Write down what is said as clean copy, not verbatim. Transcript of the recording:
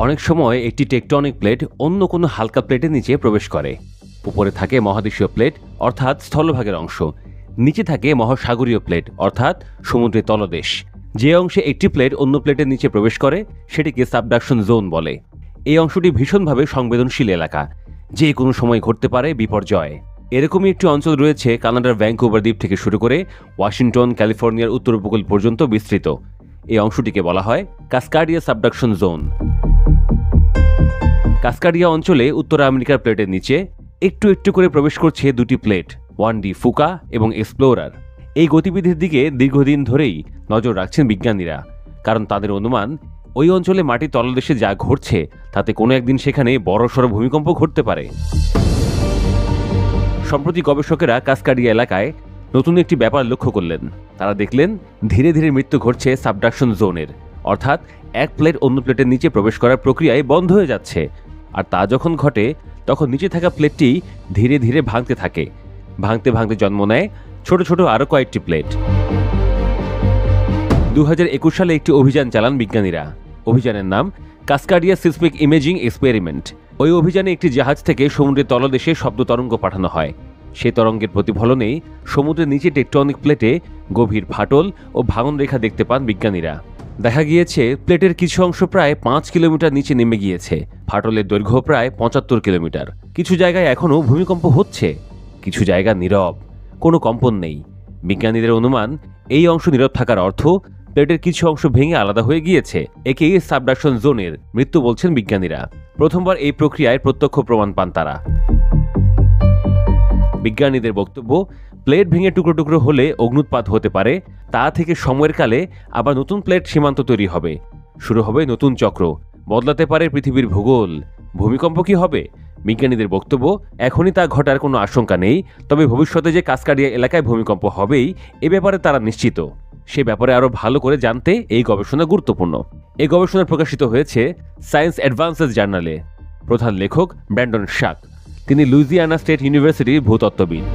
অনেক সময় একটি টেকটনিক প্লেট অন্য কোনো হালকা প্লেটের নিচে প্রবেশ করে। উপরে থাকে মহাদেশীয় প্লেট অর্থাৎ স্থলভাগের অংশ, নিচে থাকে মহাসাগরীয় প্লেট অর্থাৎ সমুদ্রের তলদেশ। যে অংশে একটি প্লেট অন্য প্লেটের নিচে প্রবেশ করে সেটিকে সাবডাকশন জোন বলে। এই অংশটি ভীষণভাবে সংবেদনশীল এলাকা, যে কোনো সময় ঘটতে পারে বিপর্যয়। এরকমই একটি অঞ্চল রয়েছে কানাডার ভ্যাঙ্কুভার দ্বীপ থেকে শুরু করে ওয়াশিংটন, ক্যালিফোর্নিয়ার উত্তর উপকূল পর্যন্ত বিস্তৃত। এই অংশটিকে বলা হয় কাস্কাডিয়া সাবডাকশন জোন। কাস্কাডিয়া অঞ্চলে উত্তর আমেরিকার প্লেটের নিচে একটু একটু করে প্রবেশ করছে দুটি প্লেট, 1D ফুকা এবং এক্সপ্লোরার। এই গতিবিধির দিকে দীর্ঘদিন ধরেই নজর রাখছেন বিজ্ঞানীরা, কারণ তাদের অনুমান ওই অঞ্চলে মাটির তলদেশে যা ঘটছে তাতে কোনো একদিন সেখানে বড়সড় ভূমিকম্প ঘটতে পারে। সম্প্রতি গবেষকেরা কাস্কাডিয়া এলাকায় নতুন একটি ব্যাপার লক্ষ্য করলেন। তারা দেখলেন ধীরে ধীরে মৃত্যু ঘটছে সাবডাকশন জোনের, অর্থাৎ এক প্লেট অন্য প্লেটের নিচে প্রবেশ করার প্রক্রিয়ায় বন্ধ হয়ে যাচ্ছে। আর তা যখন ঘটে তখন নিচে থাকা প্লেটটি ধীরে ধীরে ভাঙতে থাকে। ভাঙতে ভাঙতে জন্ম নেয় ছোট ছোট আরও কয়েকটি প্লেট। 2021 সালে একটি অভিযান চালান বিজ্ঞানীরা। অভিযানের নাম কাস্কাডিয়া সিসমিক ইমেজিং এক্সপেরিমেন্ট। ওই অভিযানে একটি জাহাজ থেকে সমুদ্রের তলদেশে শব্দ তরঙ্গ পাঠানো হয়। সেই তরঙ্গের প্রতিফলনেই সমুদ্রের নিচে টেকটনিক প্লেটে গভীর ফাটল ও ভাঙন রেখা দেখতে পান বিজ্ঞানীরা। দেখা গিয়েছে প্লেটের কিছু অংশ প্রায় 5 কিলোমিটার নিচে নেমে গিয়েছে। ফাটলের দৈর্ঘ্য প্রায় 75 কিলোমিটার। কিছু জায়গায় এখনও ভূমিকম্প হচ্ছে, কিছু জায়গা নীরব, কোনো কম্পন নেই। বিজ্ঞানীদের অনুমান এই অংশ নীরব থাকার অর্থ প্লেটের কিছু অংশ ভেঙে আলাদা হয়ে গিয়েছে। একেই সাবডাকশন জোনের মৃত্যু বলছেন বিজ্ঞানীরা। প্রথমবার এই প্রক্রিয়ায় প্রত্যক্ষ প্রমাণ পান তারা। বিজ্ঞানীদের বক্তব্য, প্লেট ভেঙে টুকরো টুকরো হলে অগ্নুৎপাত হতে পারে, তা থেকে সময়ের কালে আবার নতুন প্লেট সীমান্ত তৈরি হবে, শুরু হবে নতুন চক্র, বদলাতে পারে পৃথিবীর ভূগোল। ভূমিকম্প কি হবে? বিজ্ঞানীদের বক্তব্য, এখনই তা ঘটার কোনো আশঙ্কা নেই, তবে ভবিষ্যতে যে কাস্কাডিয়া এলাকায় ভূমিকম্প হবেই এ ব্যাপারে তারা নিশ্চিত। সে ব্যাপারে আরও ভালো করে জানতে এই গবেষণা গুরুত্বপূর্ণ। এই গবেষণা প্রকাশিত হয়েছে সায়েন্স অ্যাডভান্সেস জার্নালে। প্রধান লেখক ব্র্যান্ডন শাক। তিনি লুইজিয়ানা স্টেট ইউনিভার্সিটির ভূতত্ত্ববিদ।